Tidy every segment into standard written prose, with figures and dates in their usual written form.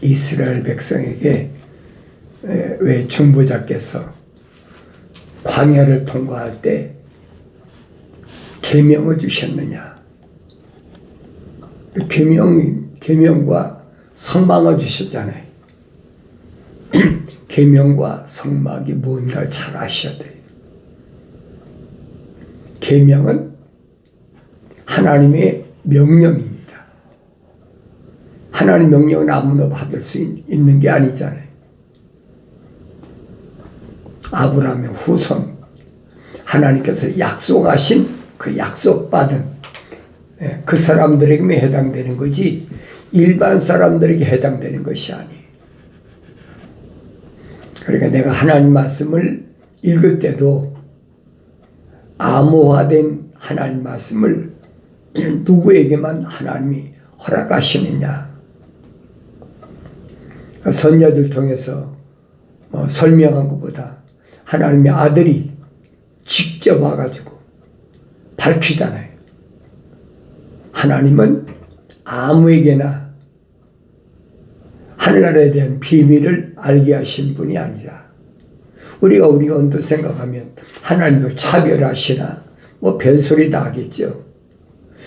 이스라엘 백성에게 왜 중보자께서 광야를 통과할 때 계명을 주셨느냐? 계명과 성막을 주셨잖아요. 계명과 성막이 뭔가를 잘 아셔야 돼요. 계명은 하나님의 명령입니다. 하나님 명령은 아무나 받을 수 있는 게 아니잖아요. 아브라함의 후손, 하나님께서 약속하신 그 약속받은 그 사람들에게만 해당되는 거지 일반 사람들에게 해당되는 것이 아니에요. 그러니까 내가 하나님 말씀을 읽을 때도 암호화된 하나님 말씀을 누구에게만 하나님이 허락하시느냐. 선녀들 통해서 설명한 것보다 하나님의 아들이 직접 와가지고 밝히잖아요. 하나님은 아무에게나 하늘나라에 대한 비밀을 알게 하신 분이 아니라 우리가 언뜻 생각하면 하나님도 차별하시나 뭐 별소리 다 하겠죠.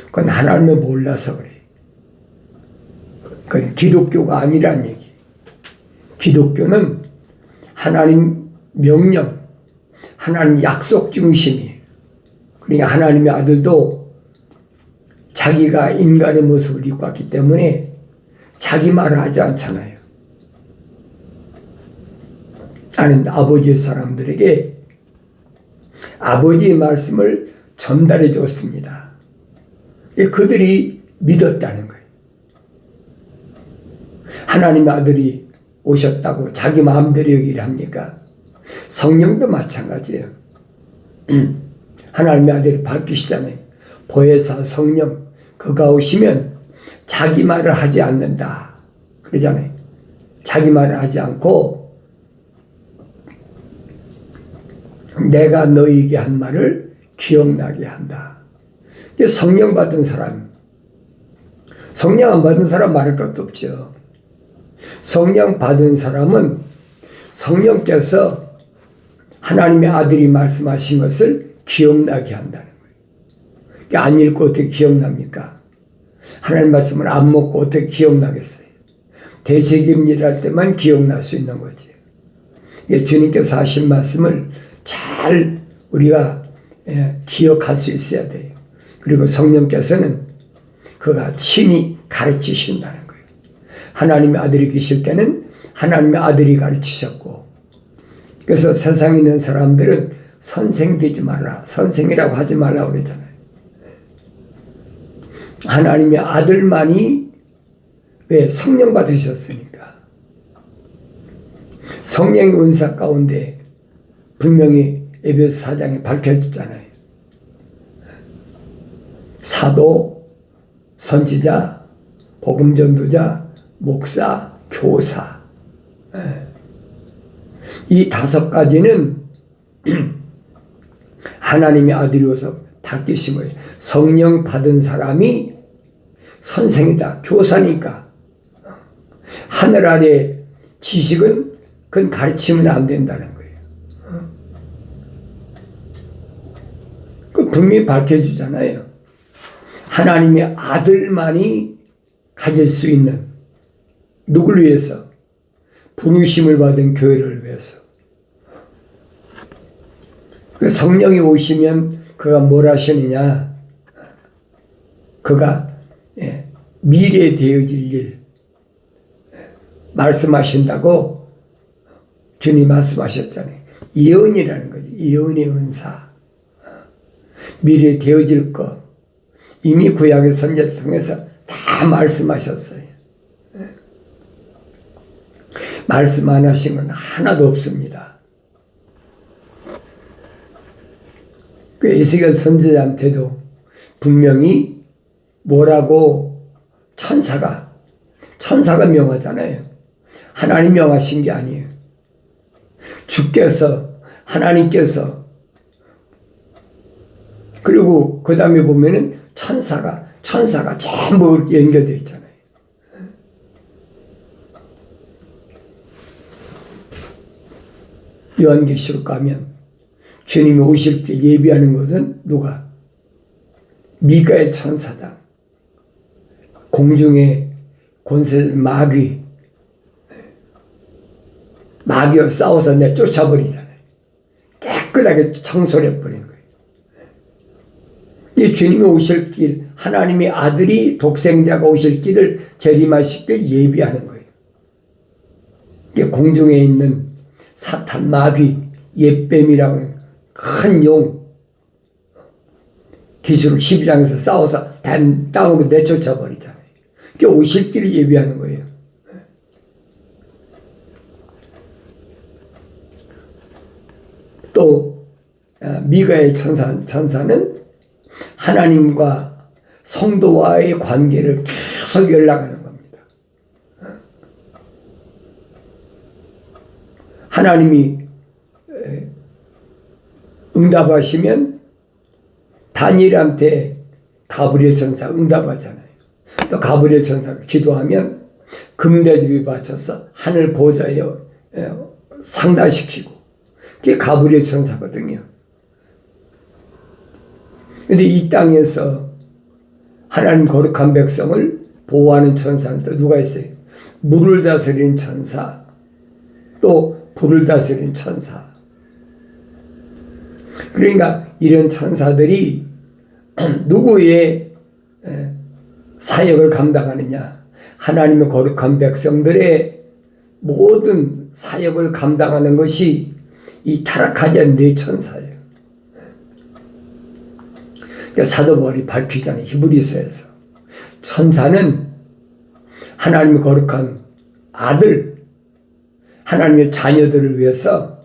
그건 하나님을 몰라서 그래. 그건 기독교가 아니란 얘기. 기독교는 하나님 명령, 하나님 약속 중심이에요. 그러니까 하나님의 아들도 자기가 인간의 모습을 입고 왔기 때문에 자기 말을 하지 않잖아요. 나는 아버지의 사람들에게 아버지의 말씀을 전달해 줬습니다. 그들이 믿었다는 거예요. 하나님의 아들이 오셨다고 자기 마음대로 얘기를 합니까? 성령도 마찬가지예요. 하나님의 아들이 밝히시잖아요. 보혜사 성령, 그가 오시면 자기 말을 하지 않는다. 그러잖아요. 자기 말을 하지 않고 내가 너희에게 한 말을 기억나게 한다. 성령 받은 사람, 성령 안 받은 사람 말할 것도 없죠. 성령 받은 사람은 성령께서 하나님의 아들이 말씀하신 것을 기억나게 한다는 거예요. 안 읽고 어떻게 기억납니까? 하나님 말씀을 안 먹고 어떻게 기억나겠어요? 대세기입니다 할 때만 기억날 수 있는 거지. 주님께서 하신 말씀을 잘 우리가 기억할 수 있어야 돼요. 그리고 성령께서는 그가 친히 가르치신다는 거예요. 하나님의 아들이 계실 때는 하나님의 아들이 가르치셨고, 그래서 세상에 있는 사람들은 선생 되지 말라, 선생이라고 하지 말라 그러잖아요. 하나님의 아들만이 왜 성령 받으셨으니까. 성령의 은사 가운데 분명히 에베소 4장에 밝혀졌잖아요. 사도, 선지자, 복음전도자, 목사, 교사. 이 5가지는 하나님의 아들이 오서 밝히신 거예요. 성령 받은 사람이 선생이다, 교사니까. 하늘 아래 지식은 그건 가르치면 안 된다는 거예요. 그 분명히 밝혀주잖아요. 하나님의 아들만이 가질 수 있는, 누구를 위해서? 부르심을 받은 교회를 위해서. 그 성령이 오시면 그가 뭘 하시느냐? 그가 미래에 되어질 일 말씀하신다고 주님 말씀하셨잖아요. 예언이라는 거지. 예언의 은사. 미래에 되어질 것. 이미 구약의 선지자를 통해서 다 말씀하셨어요. 말씀 안 하신 건 하나도 없습니다. 그 에스겔 선지자한테도 분명히 뭐라고 천사가 명하잖아요. 하나님 명하신 게 아니에요. 주께서, 하나님께서, 그리고 그 다음에 보면은 천사가 전부 연결되어 있잖아요. 요한계시록 가면 주님이 오실 때 예비하는 것은 누가? 미가엘 천사다. 공중의 권세 마귀와 싸워서 내쫓아버리잖아요. 깨끗하게 청소를 해버린 거예요. 이 주님이 오실 길, 하나님의 아들이 독생자가 오실 길을 재림하시길 예비하는 거예요. 이게 공중에 있는 사탄, 마귀, 옛뱀이라고 큰 용, 기술을 12장에서 싸워서 땅으로 내쫓아 버리잖아요. 이게 오실 길을 예비하는 거예요. 또 미가엘 천사는 하나님과 성도와의 관계를 계속 연락하는 겁니다. 하나님이 응답하시면 다니엘한테 가브리엘 천사 응답하잖아요. 또 가브리엘 천사가 기도하면 금대접이 받쳐서 하늘 보좌에 상달시키고, 그게 가브리엘 천사거든요. 근데 이 땅에서 하나님 거룩한 백성을 보호하는 천사는 또 누가 있어요? 물을 다스리는 천사, 또 불을 다스리는 천사. 그러니까 이런 천사들이 누구의 사역을 감당하느냐? 하나님의 거룩한 백성들의 모든 사역을 감당하는 것이 이 타락하지 않는 네 천사예요. 사도 바울이 밝히잖아요. 히브리서에서 천사는 하나님의 거룩한 아들, 하나님의 자녀들을 위해서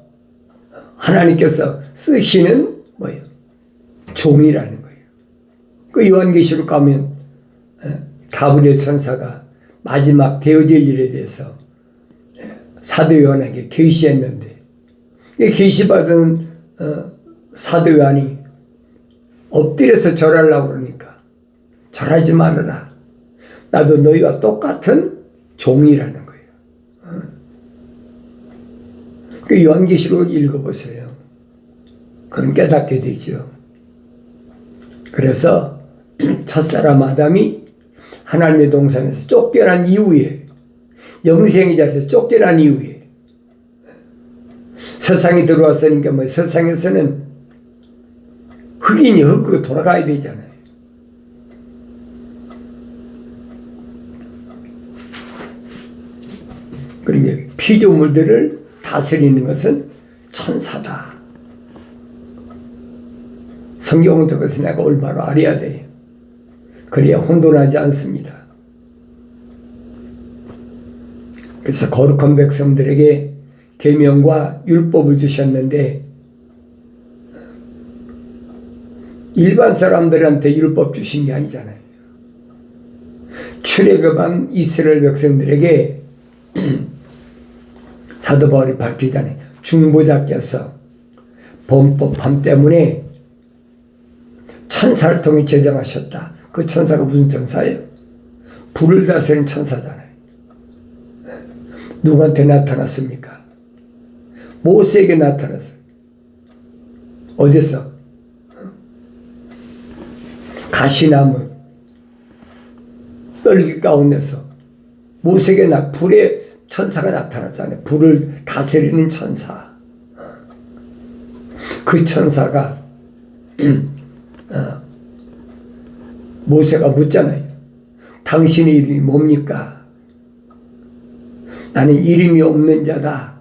하나님께서 쓰시는 뭐예요? 종이라는 거예요. 그 요한계시록 가면 가브리엘 천사가 마지막 되어질 일에 대해서 사도 요한에게 계시했는데, 계시받은 사도 요한이 엎드려서 절하려고 그러니까 절하지 말아라. 나도 너희와 똑같은 종이라는 거예요. 그 요한계시록 읽어보세요. 그럼 깨닫게 되죠. 그래서 첫사람 아담이 하나님의 동산에서 쫓겨난 이후에, 영생의 자리에서 쫓겨난 이후에 세상에 들어왔으니까 뭐 세상에서는 흑인이 흑으로 돌아가야 되잖아요. 그러니까 피조물들을 다스리는 것은 천사다. 성경을 통해서 내가 올바로 알아야 돼요. 그래야 혼돈하지 않습니다. 그래서 거룩한 백성들에게 계명과 율법을 주셨는데, 일반 사람들한테 율법 주신 게 아니잖아요. 출애굽한 이스라엘 백성들에게 사도 바울이 밝히잖아요. 중보자께서 범법함 때문에 천사를 통해 제정하셨다. 그 천사가 무슨 천사예요? 불을 다스리는 천사잖아요. 누구한테 나타났습니까? 모세에게 나타났어요. 어디서? 가시나무 떨기 가운데서 모세에게 불의 천사가 나타났잖아요. 불을 다스리는 천사. 그 천사가 모세가 묻잖아요. 당신의 이름이 뭡니까? 나는 이름이 없는 자다.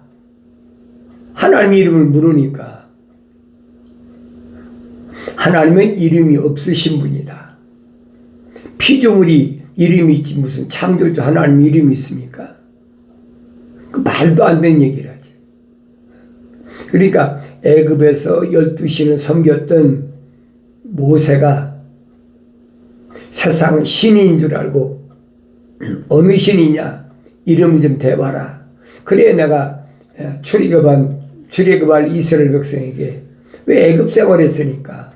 하나님의 이름을 물으니까 하나님은 이름이 없으신 분이다. 피조물이 이름이 있지 무슨 창조주 하나님 이름이 있습니까? 그 말도 안 되는 얘기를 하지. 그러니까 애굽에서 12신을 섬겼던 모세가 세상은 신인 줄 알고 어느 신이냐 이름 좀 대봐라. 그래야 내가 출애굽할 이스라엘 백성에게, 왜 애굽 생활했으니까,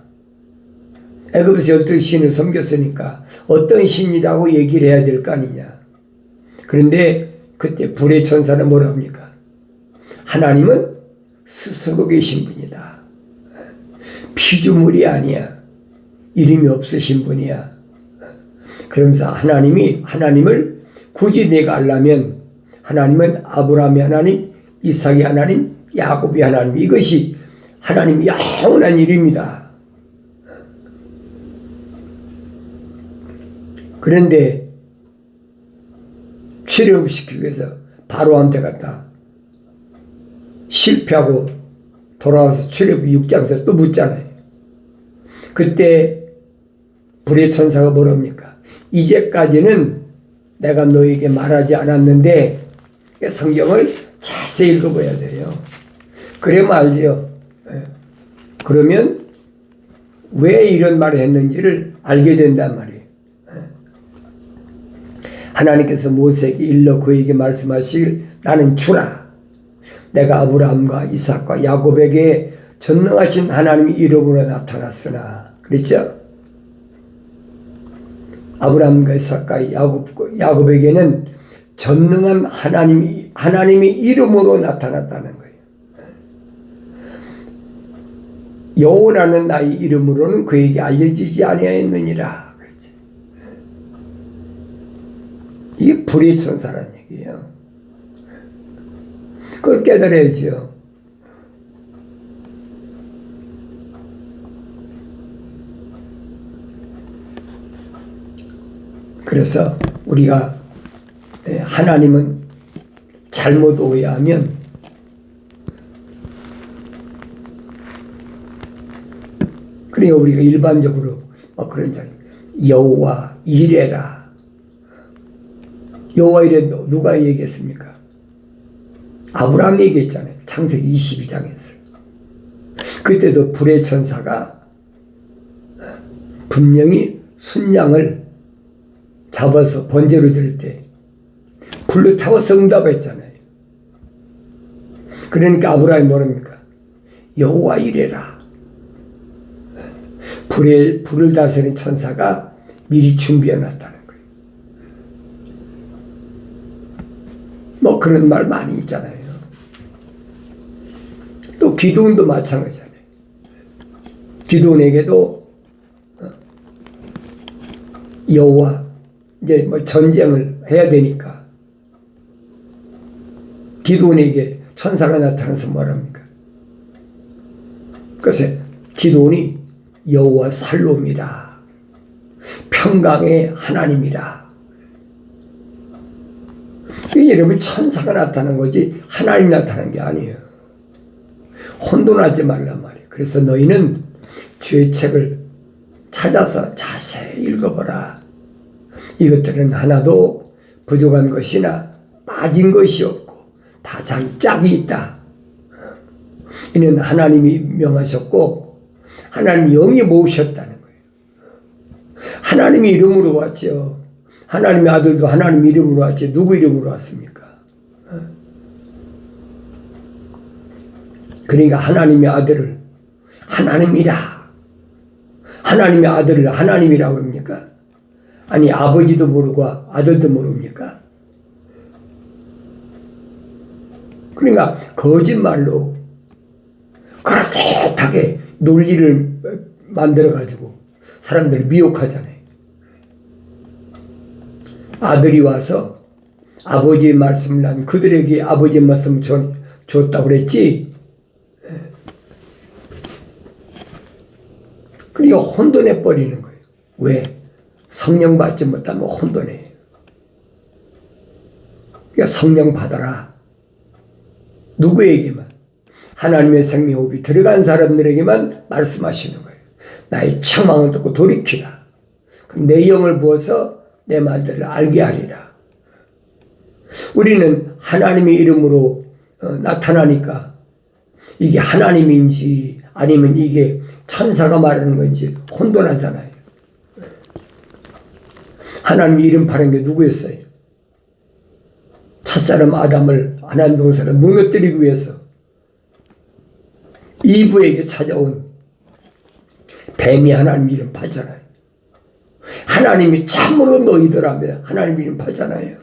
애굽에서 12신을 섬겼으니까 어떤 신이라고 얘기를 해야 될 거 아니냐. 그런데 그때 불의 천사는 뭐라 합니까? 하나님은 스스로 계신 분이다. 피조물이 아니야. 이름이 없으신 분이야. 그러면서 하나님을 굳이 내가 알려면 하나님은 아브라함의 하나님, 이삭의 하나님, 야곱의 하나님, 이것이 하나님의 영원한 이름이다. 그런데 출애굽시키기 위해서 바로한테 갔다 실패하고 돌아와서 출애굽기 6장에서 또 묻잖아요. 그때 불의 천사가 뭐랍니까? 이제까지는 내가 너에게 말하지 않았는데 성경을 자세히 읽어봐야 돼요. 그래야 알죠. 그러면 왜 이런 말을 했는지를 알게 된단 말이에요. 하나님께서 모세에게 일러 그에게 말씀하시길 나는 주라. 내가 아브라함과 이삭과 야곱에게 전능하신 하나님의 이름으로 나타났으나 그랬죠? 아브라함과 이삭과 야곱에게는 전능한 하나님의 이름으로 나타났다는 거예요. 여호와라는 나의 이름으로는 그에게 알려지지 아니하였느니라. 그렇지. 이게 불의 천사라는 얘기예요. 그걸 깨달아야죠. 그래서 우리가 하나님은 잘못 오해하면 그러니까 우리가 일반적으로 그런 자 여호와 이레라. 여호와 이레 누가 얘기했습니까? 아브라함이 얘기했잖아요. 창세기 22장에서. 그때도 불의 천사가 분명히 순양을 잡아서 번제로 드릴 때 불로 태워서 응답했잖아요. 그러니까 아브라함이 뭐랍니까? 여호와 이레라. 불을 다스리는 천사가 미리 준비해 놨다는 거예요. 뭐 그런 말 많이 있잖아요. 또 기도원도 마찬가지잖아요. 기도원에게도 여호와 이제 뭐 전쟁을 해야 되니까 기도원에게 천사가 나타나서 뭐랍니까? 그래서 기도원이 여호와 살롬이라 평강의 하나님이라. 여러분 천사가 나타난 거지 하나님 나타난 게 아니에요. 혼돈하지 말란 말이에요. 그래서 너희는 주의 책을 찾아서 자세히 읽어보라. 이것들은 하나도 부족한 것이나 빠진 것이 없고 다 자기 짝이 있다. 이는 하나님이 명하셨고 하나님이 영이 모으셨다는 거예요. 하나님의 이름으로 왔죠. 하나님의 아들도 하나님 이름으로 왔지 누구 이름으로 왔습니까? 그러니까 하나님의 아들을 하나님이라. 하나님의 아들을 하나님이라고 합니까? 아니 아버지도 모르고 아들도 모릅니까? 그러니까 거짓말로 그렇게 논리를 만들어가지고 사람들을 미혹하잖아요. 아들이 와서 아버지의 말씀을 난 그들에게 아버지의 말씀을 줬다고 그랬지. 그러니까 혼돈해 버리는 거예요. 왜? 성령 받지 못하면 혼돈해요. 그러니까 성령 받아라. 누구에게만? 하나님의 생명호흡이 들어간 사람들에게만 말씀하시는 거예요. 나의 청망을 듣고 돌이키라. 내 영을 부어서 내 말들을 알게 하리라. 우리는 하나님의 이름으로 나타나니까 이게 하나님인지 아니면 이게 천사가 말하는 건지 혼돈하잖아요. 하나님의 이름 파는 게 누구였어요? 첫사람 아담을 하나님 동산을 무너뜨리기 위해서 이브에게 찾아온 뱀이 하나님 이름 팔잖아요. 하나님이 참으로 너희들하며 하나님 이름 팔잖아요.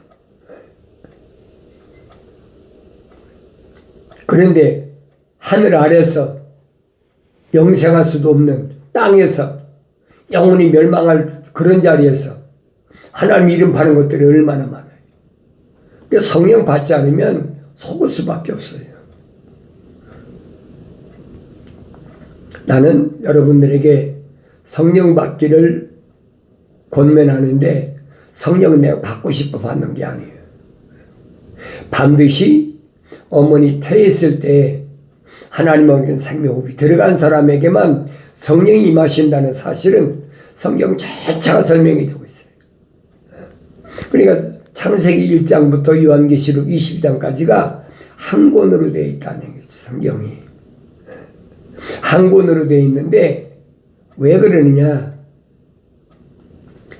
그런데 하늘 아래서 영생할 수도 없는 땅에서 영원히 멸망할 그런 자리에서 하나님 이름 파는 것들이 얼마나 많아요. 성령 받지 않으면 속을 수밖에 없어요. 나는 여러분들에게 성령 받기를 권면하는데 성령은 내가 받고 싶어 받는 게 아니에요. 반드시 어머니 태했을 때 하나님에게 생명호흡이 들어간 사람에게만 성령이 임하신다는 사실은 성경 자체가 설명이 되고 있어요. 그러니까 창세기 1장부터 요한계시록 20장까지가 한 권으로 되어 있다는 거죠. 성경이 한 권으로 되어 있는데 왜 그러느냐?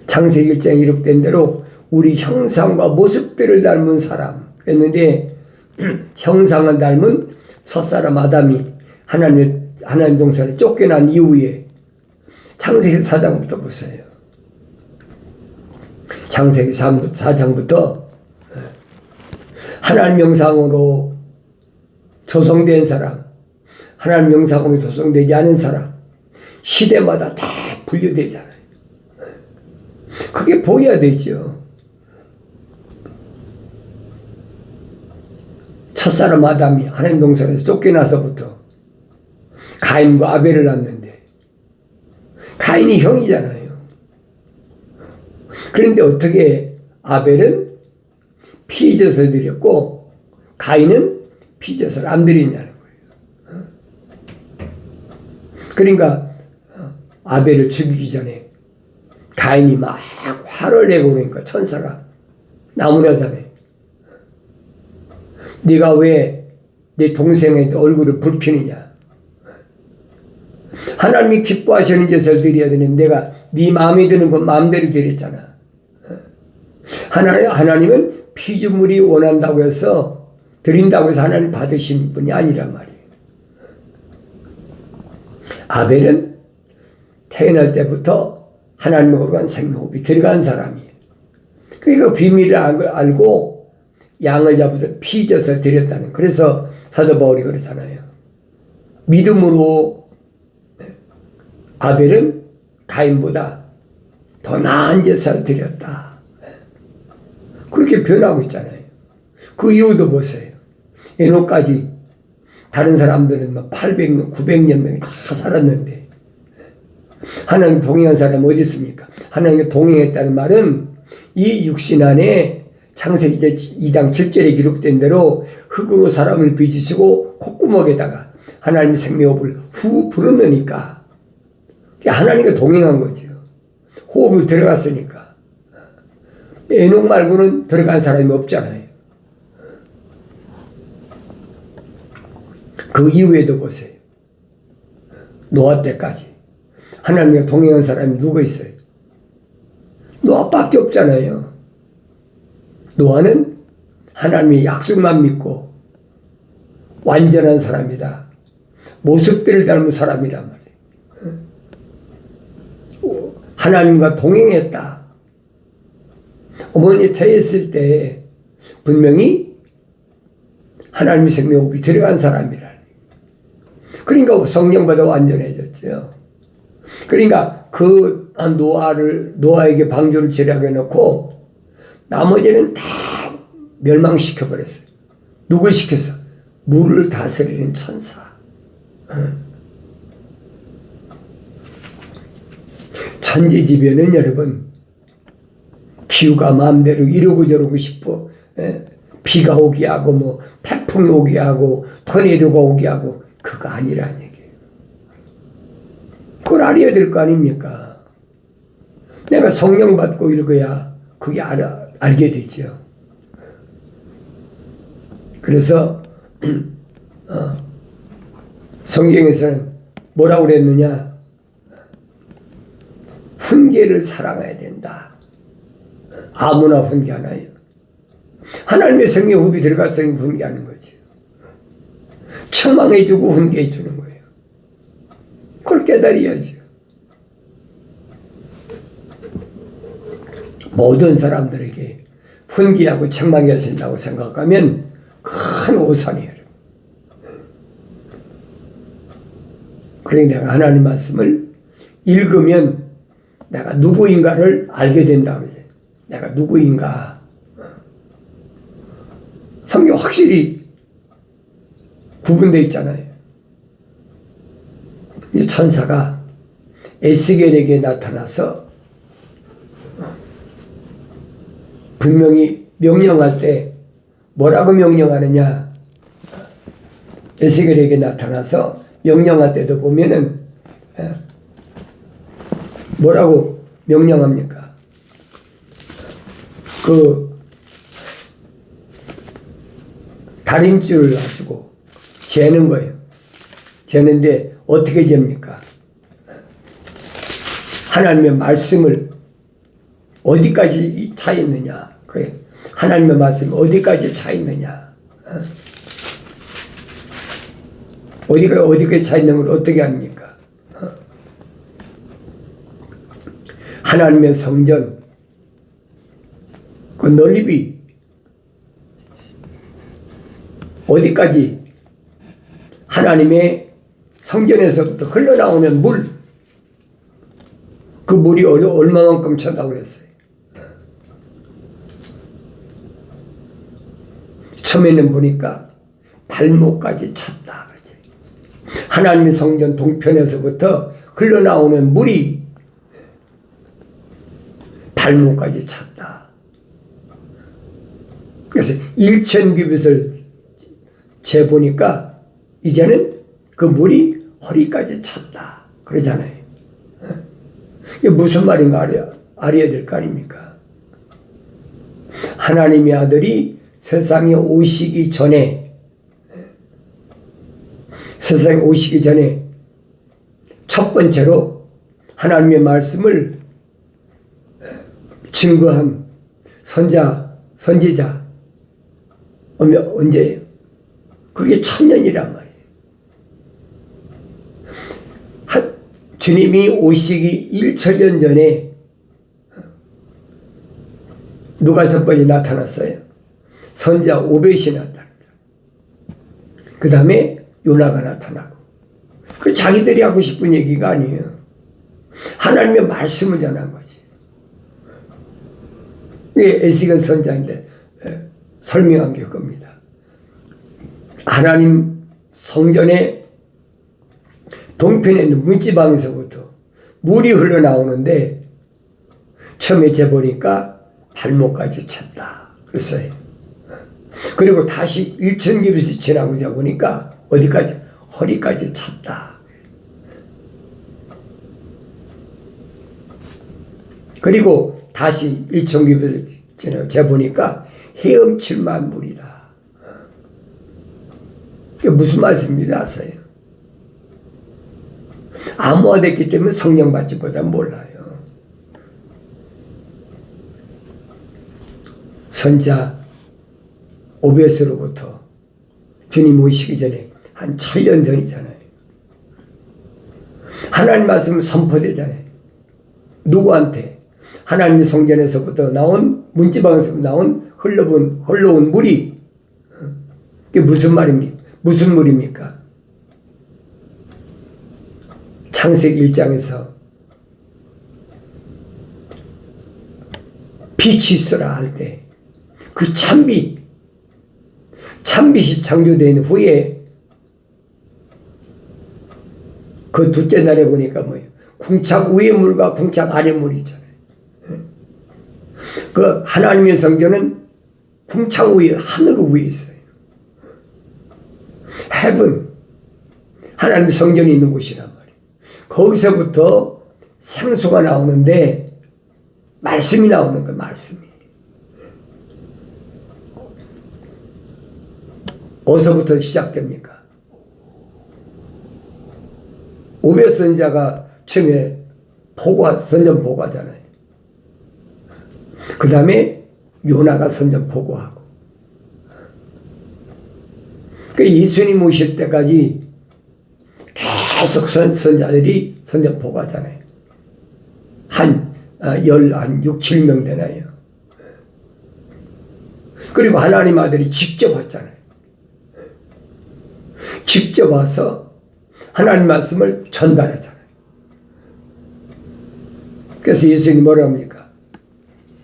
창세기 1장에 기록된 대로 우리 형상과 모습들을 닮은 사람 했는데 형상은 닮은 첫사람 아담이 하나님 동산에 쫓겨난 이후에 창세기 4장부터 보세요. 창세기 4장부터 하나님 형상으로 조성된 사람, 하나님 형상으로 조성되지 않은 사람, 시대마다 다 분류되잖아요. 그게 보여야 되죠. 첫사람 아담이 하나님 동산에서 쫓겨나서부터 가인과 아벨을 낳는데 가인이 형이잖아요. 그런데 어떻게 아벨은 피젖을 드렸고 가인은 피젖을 안 드리냐는 거예요. 그러니까 아벨을 죽이기 전에 가인이 막 화를 내고 그러니까 천사가 나무라잖아요. 네가 왜 내 동생의 얼굴을 붉히느냐? 하나님이 기뻐하시는 것을 드려야 되는데 내가 네 마음에 드는 건 마음대로 드렸잖아. 하나님은 피조물이 원한다고 해서 드린다고 해서 하나님 받으신 분이 아니란 말이에요. 아벨은 태어날 때부터 하나님으로 간 생명호흡이 들어간 사람이에요. 그러니까 비밀을 알고 양을 잡아서 피젖을 드렸다는. 그래서 사도 바울이 그러잖아요. 믿음으로 아벨은 가인보다 더 나은 젖을 드렸다. 그렇게 변하고 있잖아요. 그 이유도 보세요. 에녹까지 다른 사람들은 막 800년, 900년 다 살았는데 하나님 동행한 사람이 어디 있습니까? 하나님과 동행했다는 말은 이 육신 안에 창세기 2장 7절에 기록된 대로 흙으로 사람을 빚으시고 콧구멍에다가 하나님의 생명호흡을 후 불어넣으니까 하나님과 동행한 거죠. 호흡을 들어갔으니까. 에녹 말고는 들어간 사람이 없잖아요. 그 이후에도 보세요. 노아 때까지 하나님과 동행한 사람이 누가 있어요? 노아밖에 없잖아요. 노아는 하나님의 약속만 믿고 완전한 사람이다. 모습들을 닮은 사람이란 말이에요. 하나님과 동행했다. 어머니 태했을 때 분명히 하나님의 생명호흡이 들어간 사람이라. 그러니까 성령보다 완전해졌죠. 그러니까 그 노아에게 방주를 지려게 놓고 나머지는 다 멸망시켜버렸어요. 누굴 시켰어? 물을 다스리는 천사. 천지지변은 여러분 기후가 마음대로 이러고 저러고 싶어. 비가 오게 하고 뭐 태풍이 오게 하고 토네이도가 오게 하고 그거 아니라는 얘기예요. 그걸 알아야 될 거 아닙니까? 내가 성령 받고 이러고야 그게 알게 되죠. 그래서 성경에서는 뭐라고 그랬느냐? 훈계를 사랑해야 된다. 아무나 훈계하나요? 하나님의 생명호흡이 들어가서 훈계하는 거지. 청망해주고 훈계해주는 거예요. 그걸 깨달아야죠. 모든 사람들에게 훈계하고 청망해 하신다고 생각하면 큰 오산이에요. 그러니까 내가 하나님 말씀을 읽으면 내가 누구인가를 알게 된다. 내가 누구인가. 성경 확실히 구분되어 있잖아요. 이 천사가 에스겔에게 나타나서 분명히 명령할 때 뭐라고 명령하느냐. 에스겔에게 나타나서 명령할 때도 보면은 뭐라고 명령합니까? 그 다림줄을 가지고 재는 거예요. 재는데 어떻게 됩니까? 하나님의 말씀을 어디까지 차 있느냐? 그래. 하나님의 말씀이 어디까지 차 있느냐? 어디까지 차 있는 걸 어떻게 합니까? 하나님의 성전 그 넓이 어디까지 하나님의 성전에서부터 흘러나오는 물 그 물이 얼마만큼 찼다고 그랬어요. 처음에는 보니까 발목까지 찼다. 하나님의 성전 동편에서부터 흘러나오는 물이 발목까지 찼다. 그래서 1000규빗을 재보니까 이제는 그 물이 허리까지 찼다. 그러잖아요. 이게 무슨 말인가 알아야 될 거 아닙니까? 하나님의 아들이 세상에 오시기 전에 첫 번째로 하나님의 말씀을 증거한 선지자 언제예요? 그게 1000년이란 말이에요. 주님이 오시기 1000년 전에 누가 첫 번째 나타났어요? 선지자 오벳이 나타났죠. 그 다음에 요나가 나타나고. 그 자기들이 하고 싶은 얘기가 아니에요. 하나님의 말씀을 전한 거지. 이게 에스겔 선지자인데 설명한 게 그겁니다. 하나님 성전의 동편에 있는 문지방에서부터 물이 흘러나오는데 처음에 재보니까 발목까지 찼다. 그랬어요. 그리고 다시 1000규빗이 지나고 보니까 어디까지? 허리까지 찼다. 그리고 다시 1000규빗을 지나고 재보니까 헤엄칠만 물이다. 이게 무슨 말씀인지 아세요? 암호화됐기 때문에 성령 받지보다 몰라요. 선자 오벳으로부터 주님 오시기 전에 한 1000년 전이잖아요. 하나님 말씀은 선포되잖아요. 누구한테? 하나님의 성전에서부터 나온 문지방에서 나온 흘러온 물이 이게 무슨 말입니까? 무슨 물입니까? 창세기 1장에서 빛이 있으라 할 때 그 찬빛이 창조된 후에 그 둘째 날에 보니까 뭐예요? 궁창 위의 물과 궁창 아래 물이 있잖아요. 그 하나님의 성전은 궁창 위에 하늘 위에 있어요. heaven 하나님의 성전이 있는 곳이란 말이에요. 거기서부터 생수가 나오는데 말씀이 나오는 거예요. 말씀이. 어디서부터 시작됩니까? 오벳 선지자가 처음에 선전 보고하잖아요. 그 다음에 요나가 선전 보고하고. 그 예수님 오실 때까지 계속 선자들이 선전 보고하잖아요. 한 6, 7명 되나요? 그리고 하나님 아들이 직접 왔잖아요. 직접 와서 하나님 말씀을 전달하잖아요. 그래서 예수님이 뭐라 합니까?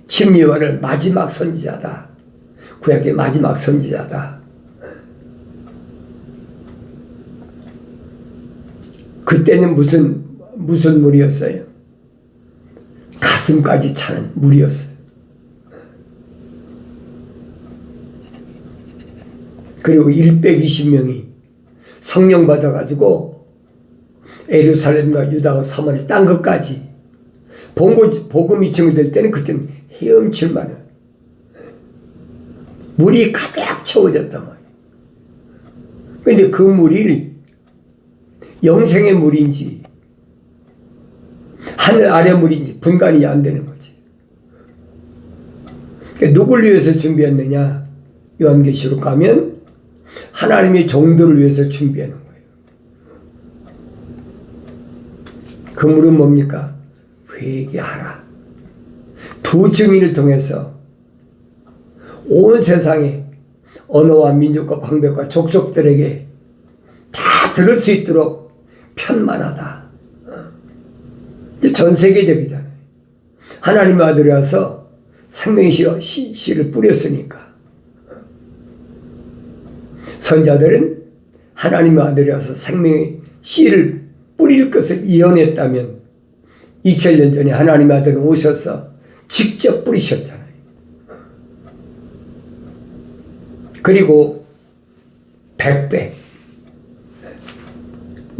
심리와를 마지막 선지자다. 구약의 마지막 선지자다. 그때는 무슨 물이었어요? 가슴까지 차는 물이었어요. 그리고 120명이 성령 받아가지고 예루살렘과 유다와 사마리아 땅 끝까지 복음이 증거될 때는 그때는 헤엄칠 만한 물이 가득 채워졌단 말이에요. 그런데 그 물이 영생의 물인지 하늘 아래 물인지 분간이 안 되는 거지. 그러니까 누굴 위해서 준비했느냐? 요한계시록 가면 하나님의 종들을 위해서 준비하는 거예요. 그 물은 뭡니까? 회개하라. 두 증인을 통해서 온 세상의 언어와 민족과 방백과 족속들에게 다 들을 수 있도록 편만하다. 전 세계적이잖아요. 하나님의 아들이 와서 생명의 씨를 뿌렸으니까. 선자들은 하나님의 아들이 와서 생명의 씨를 뿌릴 것을 예언했다면 2000년 전에 하나님의 아들은 오셔서 직접 뿌리셨잖아요. 그리고 100배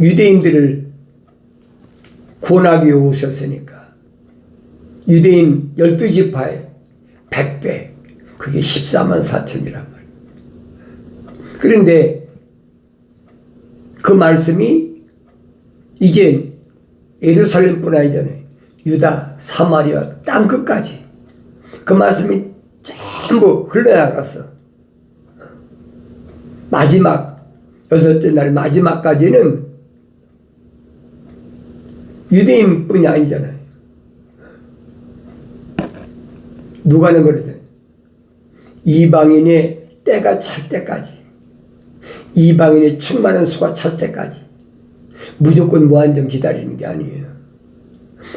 유대인들을 구원하기 위해 오셨으니까 유대인 12지파에 100배 그게 14만 4천이란 말이에요. 그런데 그 말씀이 이제 예루살렘뿐 아니잖아요. 유다, 사마리아 땅 끝까지 그 말씀이 전부 흘러나갔어. 마지막 여섯째 날 마지막까지는 유대인뿐이 아니잖아요. 누가는 그러죠. 이방인의 때가 찰 때까지, 이방인의 충만한 수가 찰 때까지 무조건 무한정 기다리는 게 아니에요.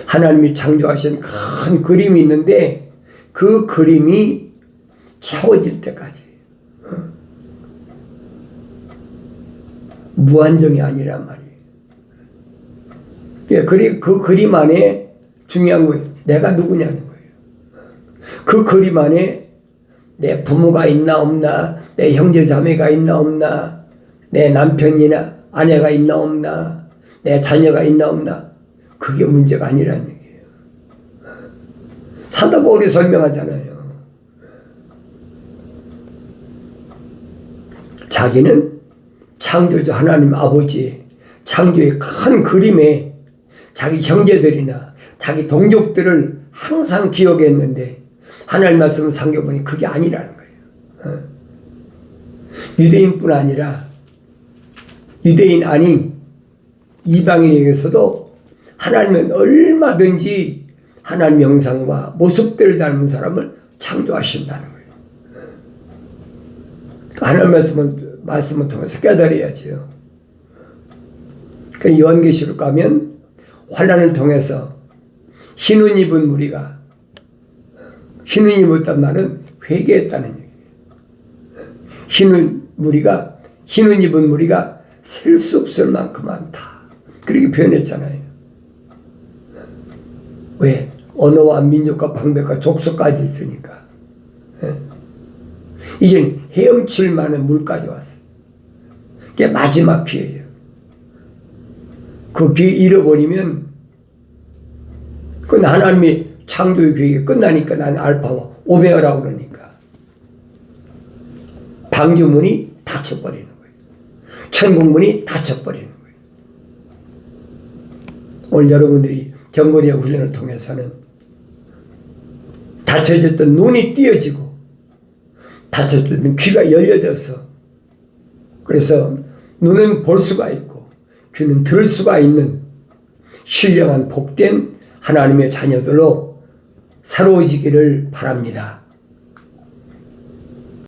하나님이 창조하신 큰 그림이 있는데 그 그림이 채워질 때까지. 무한정이 아니란 말이에요. 그 그림 안에 중요한 거예요. 내가 누구냐는 거예요. 그 그림 안에 내 부모가 있나 없나, 내 형제 자매가 있나 없나, 내 남편이나 아내가 있나 없나, 내 자녀가 있나 없나, 그게 문제가 아니라는 얘기예요. 사도 바울이 설명하잖아요. 자기는 창조주 하나님 아버지의 창조의 큰 그림에 자기 형제들이나 자기 동족들을 항상 기억했는데 하나님 말씀을 상겨보니 그게 아니라는 거예요. 유대인뿐 아니라 유대인 아닌 이방인에게서도 하나님은 얼마든지 하나님 형상과 모습대로 닮은 사람을 창조하신다는 거예요. 하나님 말씀을 통해서 깨달아야죠. 그 요한계시록 가면 환난을 통해서 흰옷 입은 무리가, 흰옷 입었단 말은 회개했다는 얘기예요. 흰옷 입은 무리가 셀 수 없을 만큼 많다. 그렇게 표현했잖아요. 왜? 언어와 민족과 방백과 족속까지 있으니까. 이제 헤엄칠 만한 물까지 왔어요. 그게 마지막 기회예요. 그 기회 잃어버리면 그건 하나님이 창조의 계획이 끝나니까 난 알파와 오메가라고 그러니까 방주문이 닫혀버리는 거예요. 천국문이 닫혀버리는 거예요. 오늘 여러분들이 경거리의 훈련을 통해서는 닫혀졌던 눈이 띄어지고 닫혀졌던 귀가 열려져서 그래서 눈은 볼 수가 있고 귀는 들을 수가 있는 신령한 복된 하나님의 자녀들로 새로워지기를 바랍니다.